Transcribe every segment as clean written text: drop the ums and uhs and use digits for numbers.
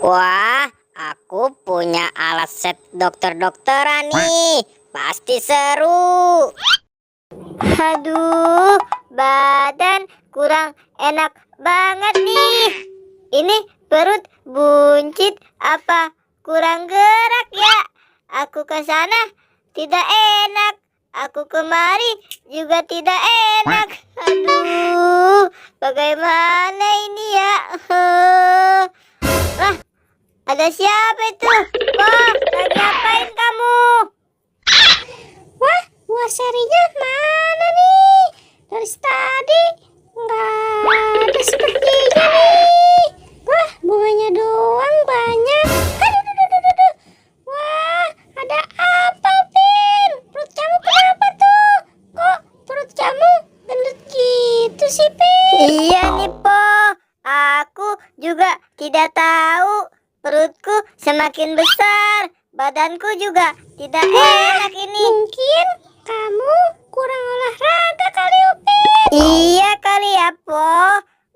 Wah, aku punya alat set dokter-dokteran nih. Pasti seru. Aduh, badan kurang enak banget nih. Ini perut buncit apa kurang gerak ya? Aku ke sana tidak enak. Aku kemari juga tidak enak. Aduh, bagaimana ini ya? Lah, ada siapa itu? Kok lagi ngapain kamu? Wah, buah serinya mana nih? Dari tadi nggak ada sepertinya nih. Wah, bunganya doang banyak. Aduh, aduh, aduh, aduh, aduh. Wah, ada apa, Pin? Perut kamu kenapa tuh? Kok perut kamu gendut gitu sih, Pin? Iya nih, Po. Aku juga tidak tahu. Perutku semakin besar. Badanku juga tidak enak ini. Mungkin kamu kurang olahraga kali, Upin. Iya kali ya, Po.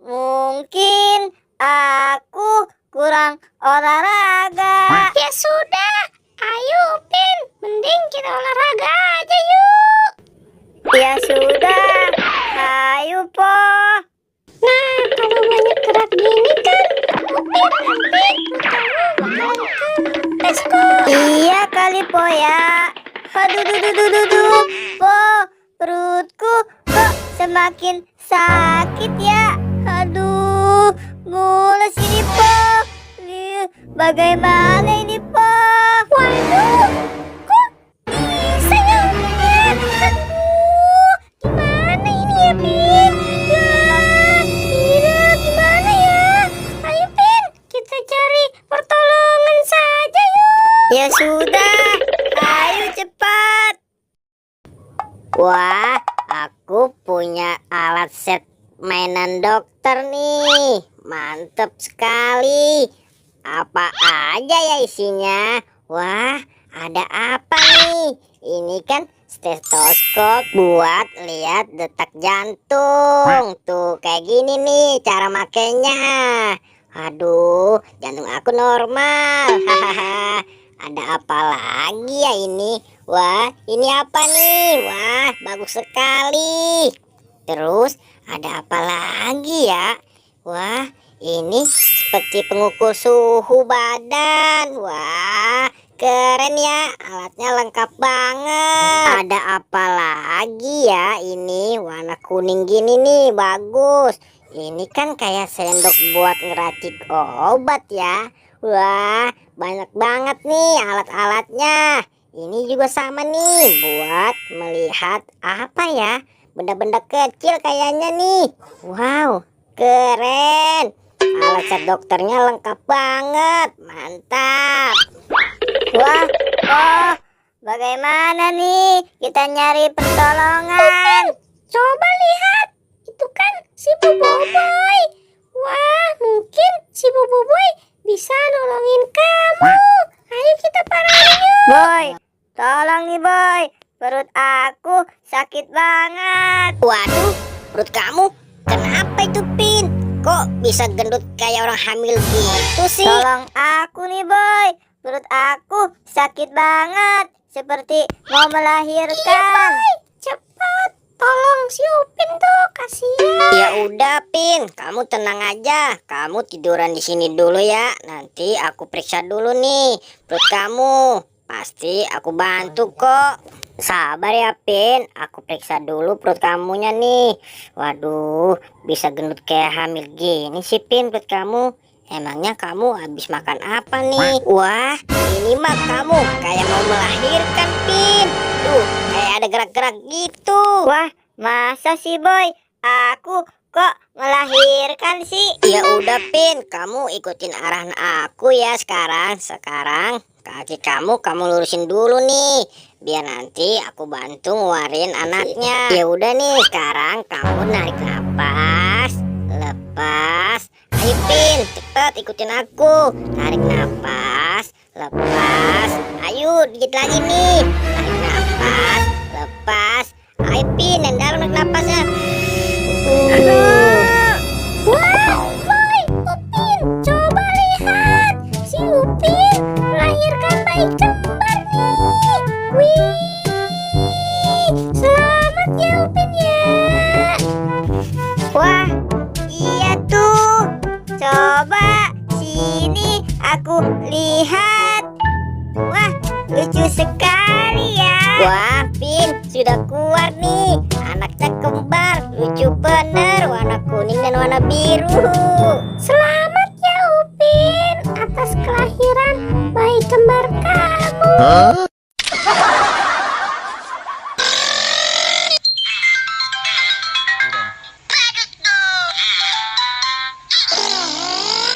Mungkin aku kurang olahraga. Ya sudah, ayo Upin. Mending kita olahraga aja yuk. Ya sudah, ayo Po. Nah, kalau banyak gerak gini kan, Upin nanti kamu bakalan kempes kok. Iya kali Po ya. Aduh, Po, perutku kok semakin sakit ya. Aduh, mules ini Po. Bagaimana ini Po? Waduh, kok bisa ya Upin? Aduh, gimana ini ya Pin? Gimana ya? Ayo Pin, kita cari pertolongan saja yuk. Ya sudah, ayo cepat. Wah, aku punya alat set mainan dokter nih. Mantap sekali. Apa aja ya isinya? Wah, ada apa nih? Ini kan stetoskop buat lihat detak jantung. Tuh kayak gini nih cara makainya. Aduh, jantung aku normal. Hahaha. Ada apa lagi ya ini? Wah, ini apa nih? Wah, bagus sekali. Terus ada apa lagi ya? Wah, ini seperti pengukur suhu badan. Wah, keren ya, alatnya lengkap banget. Ada apa lagi ya ini? Warna kuning gini nih, bagus. Ini kan kayak sendok buat ngeracik obat ya. Wah, banyak banget nih alat-alatnya. Ini juga sama nih buat melihat apa ya? Benda-benda kecil kayaknya nih. Wow, keren. Alat set dokternya lengkap banget. Mantap. Wah, oh, bagaimana nih kita nyari pertolongan? Coba lihat, itu kan si Boboiboy. Wah, mungkin si Boboiboy bisa nolongin kamu. Ayo kita parahin yuk. Boy, tolong nih Boy. Perut aku sakit banget. Waduh, perut kamu kenapa itu Pin? Kok bisa gendut kayak orang hamil gitu sih? Tolong aku nih Boy. Perut aku sakit banget, seperti mau melahirkan. Iya Boy, cepat tolong si Upin tuh, kasihan. Ya udah Pin, kamu tenang aja. Kamu tiduran di sini dulu ya. Nanti aku periksa dulu nih perut kamu. Pasti aku bantu kok. Sabar ya Pin, aku periksa dulu perut kamunya nih. Waduh, bisa gendut kayak hamil gini sih Pin perut kamu. Emangnya kamu habis makan apa nih? Wah, ini mah kamu kayak mau melahirkan Pin. Tuh, kayak ada gerak-gerak gitu. Wah, masa sih Boy? Aku kok melahirkan sih? Ya udah Pin, kamu ikutin arahan aku ya sekarang. Sekarang kaki kamu lurusin dulu nih, biar nanti aku bantu ngeluarin anaknya. Ya udah nih, sekarang kamu narik nafas, lepas. Ayo Pin, cepet ikutin aku. Tarik nafas, lepas. Ayo dikit lagi nih. Tarik nafas, lepas. Ayo Pin, yang dalam narik nafasnya. Wah, Boy, Upin, coba lihat. Coba sini aku lihat. Wah, lucu sekali ya. Wah, Pin, sudah keluar nih. Anaknya kembar, lucu bener, warna kuning dan warna biru. Selamat ya Upin atas kelahiran bayi kembar kamu.